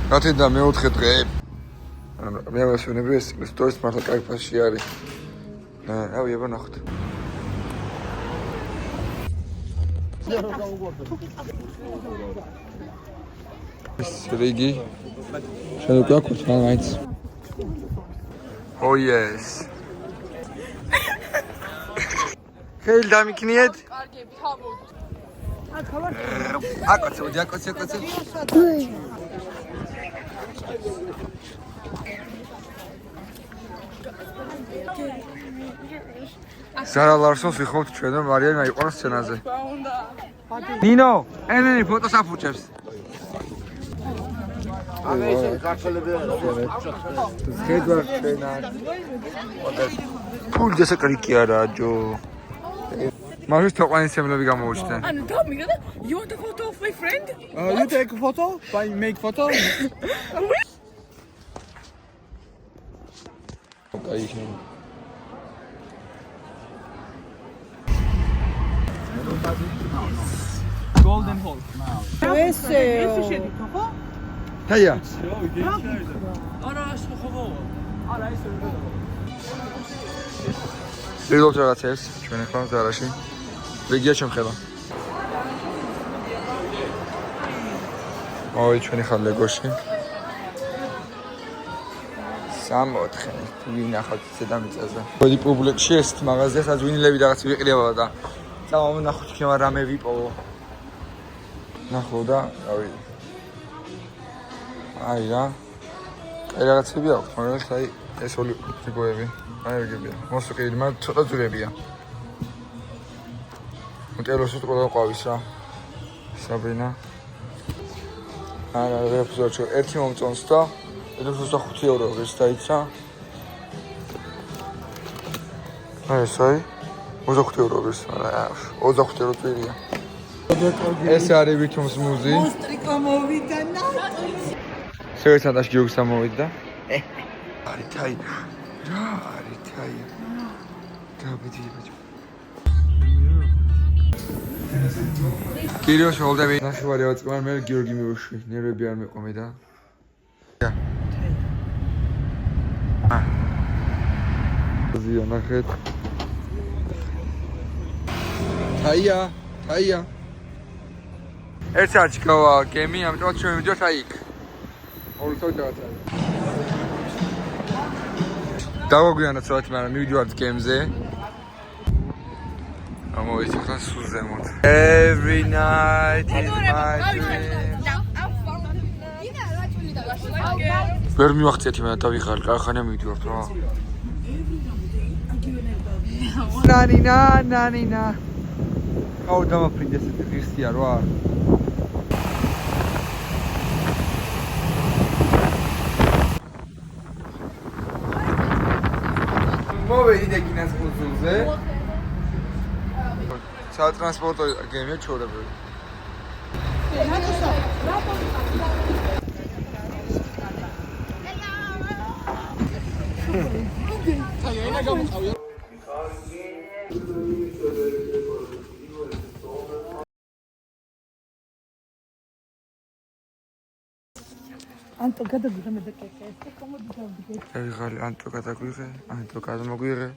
Gati da მეოთხე დღე. მე ვასვენები ეს სტორის მართლა კაი ფასში არის. რავი, აბა ნახოთ. ეს რიგი. შენ უკვე აქვს მაინც. Oh yes. ხელი დამიქნიეთ? კარგები, თამოდ. აკოცე. Zara Larsons ვიხობთ ჩვენ და მარიამ აიყვანოს სცენაზე. ნინო, ენი ფოტოს აფუჭებს. ზღედვარ ჩვენა. ფულ დასაკრიკი არა ჯო. მაგის თოყვანისმცემლები გამოუჩნდნენ. ანუ დამიგა და you want a photo of my friend? You take a photo? Make photo? Golden hole. ესე შედი ხო? ჰაია. არა, ხო. არა, ესე ვერ ვიდოთ რაღაცებს ჩვენ ახლა ზარაში. რეგია შემხება. ой, ჩვენი ხარ ლეგოში. 64 ვინახავთ ზედამიწაზე. მოდი პუბლიკში ეს მაღაზია სადაც ვინილები რაღაც ვიყრიება და წამოვინახოთ ჩემ რამე ვიპოვო. ნახო და რავი. აი რა. აი რაღაცები აქვს, მაგრამ ხაი ეს όλი ფიგოები. აი ეგებია. მოსუყიდი, მაგრამ ცოტა ძვირებია. მოტელოსით ყველა ყვავის რა. საბრინა. არა, რეფუზაჩო ერთი მომწონს და 25 евро ეს დაიცა. აი ესაი 25 евро ეს. არა, 25 евро წვირია. ეს არის ვითუმს მუზი. მოსტრიკა მოვიდა ნატი. სერცადაშ ჯოგს ამოვიდა. არითაი. რა არითაი. დაბიდი ბიჭო. კირიო შოლდები. ნახევარი ავწყმარ მე გიორგი მიუშვი. ნერვები არ მეყომე და. ზია ნახეთ. თაია. ერთ საათში გავა გემი, ამიტომ ჩვენ მივიდოთ აი იქ. ორი საათი რაღაცა. დავაგვიანოთ საათი, მაგრამ მივიდივართ გემზე. ამოვიცი ხან სულ ზემოთ. Every night is my dream. ვერ მივახციეთ მე დავიღალ, კარხანია მივიდივართ რა. ნანინა. აუ დამაფრინდა ესეთი ღირსია რა. მოვედი კინოს კუნძულზე. სატრანსპორტო გემია ჩორებული. ენა გამოყავია. ანტო გადაგვიღე მე და კეკე. კომოდი დავდგე. ეგალი ანტო გადაგვიღე, ანტო გადმოგვიღე.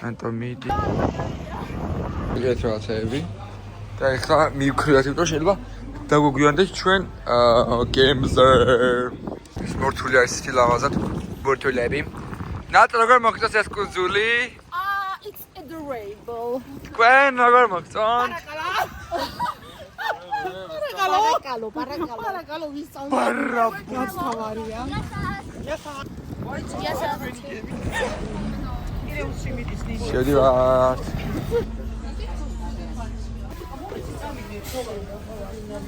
ანტო მიდი. ეგეთ რაღაცები. და ეხლა მივქრიათ, იმიტომ შეიძლება დაგვიგვიანდეს ჩვენ გემზე. ეს მორთული არის ისეთი ლავაზად მორთულები. ნატ როგორ მოგწონს ეს კუნძული? It's adorable. თქვენ როგორ მოგწონთ? პარაკალო ვისწავლე. Parabats თავარია. შედივართ.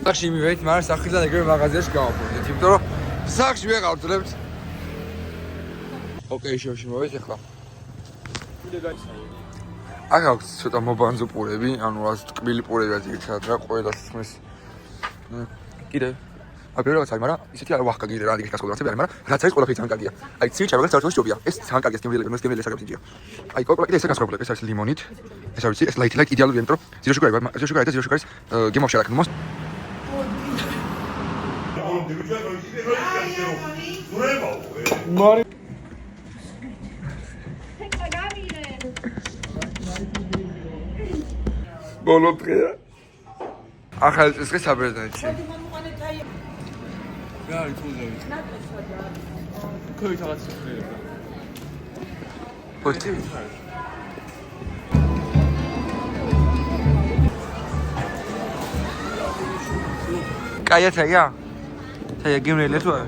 სახში მივედით, მაგრამ სახლიდან ეგრევე მაღაზიაში გამოვიდეთ, იმიტომ რომ სახში ვეყავდრებთ. ოკეი, შევში მოვიდეთ ახლა. აქ აქვს ცოტა მობანძო პურები, ანუ რაც ტკბილი პურები არის იქაც რა, ყველა სისხლის. კიდე აბერე რაღაც არის, მაგრამ ისეთი არ ვახკა კიდე რა, იქ გასწავლე რაღაცები არის, მაგრამ რაც არის ყველაფერი ძალიან კარგია. აი ცივი ჩაი, რაღაც ჯობია. ეს ძალიან კარგია, გემრიელი საკაფეჯია. აი ყველა კიდე ესე გასწავლე, ეს არის ლიმონით. ეს არის ეს ლაით იდეალურია, იმიტომ რომ 0 შუგარი და 0 შუგარი გემოვშალაკ. მარი ბოლო დღეა ახალი წესრიგ საბერძნეთში რა არის თუზები? ქოით რაღაც შეხედა. პოტი კაია თაია გიმრელე თუ არა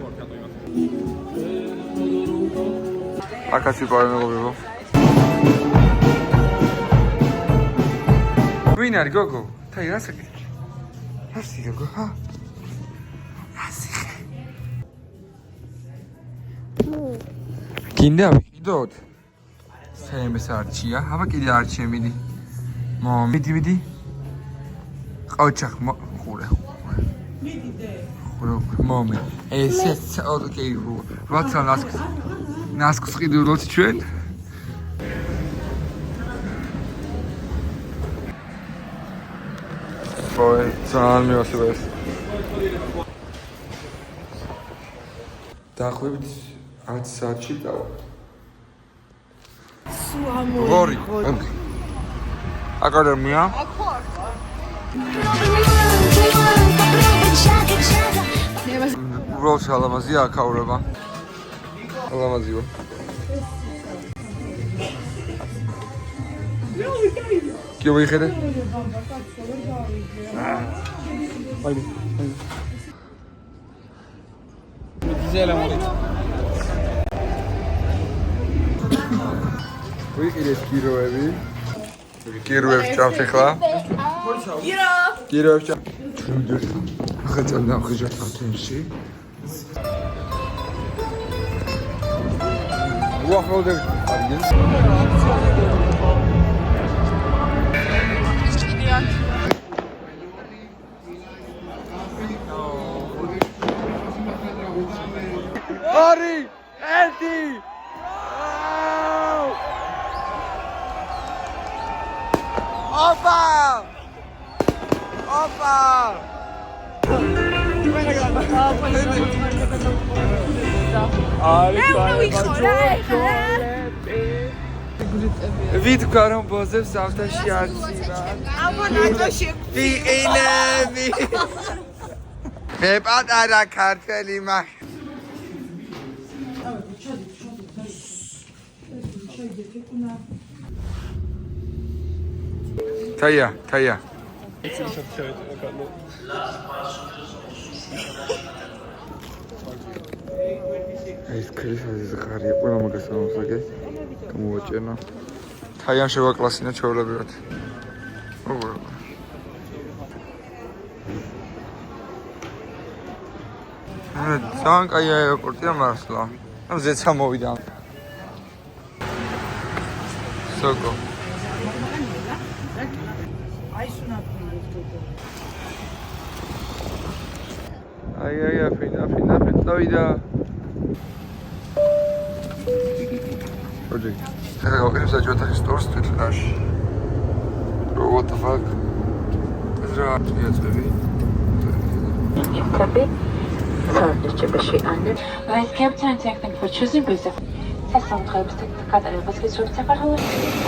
აკაცი პარამეგობებო ვინ არის გოგო თაი რა საკეთე ასი გოგო ჰა ასი კიდე ავიყიდოთ საიმეს არჩია აბა კიდე არჩია მიდი მიდი ყავჩახ ხურე მომე ეს ოკეი ვაცა ნასკს ყიდულოთ ჩვენ ოი ძალიან მიასწრებს დაახლოებით 10 საათში დავა ღორი აკადემია უბრალოდ ალამაზია აქაურება ალამაზიო კი ვიხედე Haydi. Güzel ama. ვიყიდეთ კიროები კიროებს ჭამთ ახლა კიროებს ჭამთ ახლა დავხიჟოთ ათენში ვახალდებ არიგენს არი ერთი Opa! Opa! ვიტყვა რომ ბოზებს ავთაში არცირა. აბონატოში. ვიყინები. მე პატარა ქართველი მაგ. თაია. ეს ქრისმოსის ზღარია, ყველა მაგას ამოსაგე. გამოვაჭერნა. თაიან შევაკლასინა ჩვეულებრივად. ოღონდ. ძალიან კაი აეროპორტია მართლა. ამ ზეცა მოვიდა. სოკო. Ay, fina, vida. Oye, vamos a ayudar a estos stores. What the fuck? Es raro, ya se ve. Tabii. Sadece bir şey anne. Guys, Captain, thank for choosing us. Sen kalbin dikkat et. Başka çok sefer olur.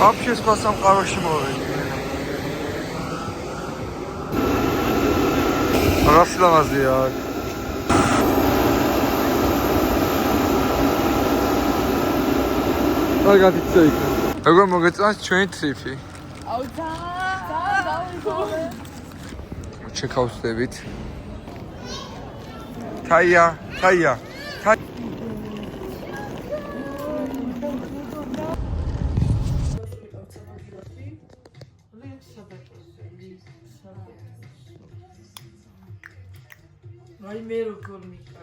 Вообще спасам хороший мовень. Расслабься, я. Agad იცი. როგორ მოგეწონს ჩვენი ტრიპი? აუ ძალიან. ჩეკაუსდებით. თაია. აი მე როგორ მიქ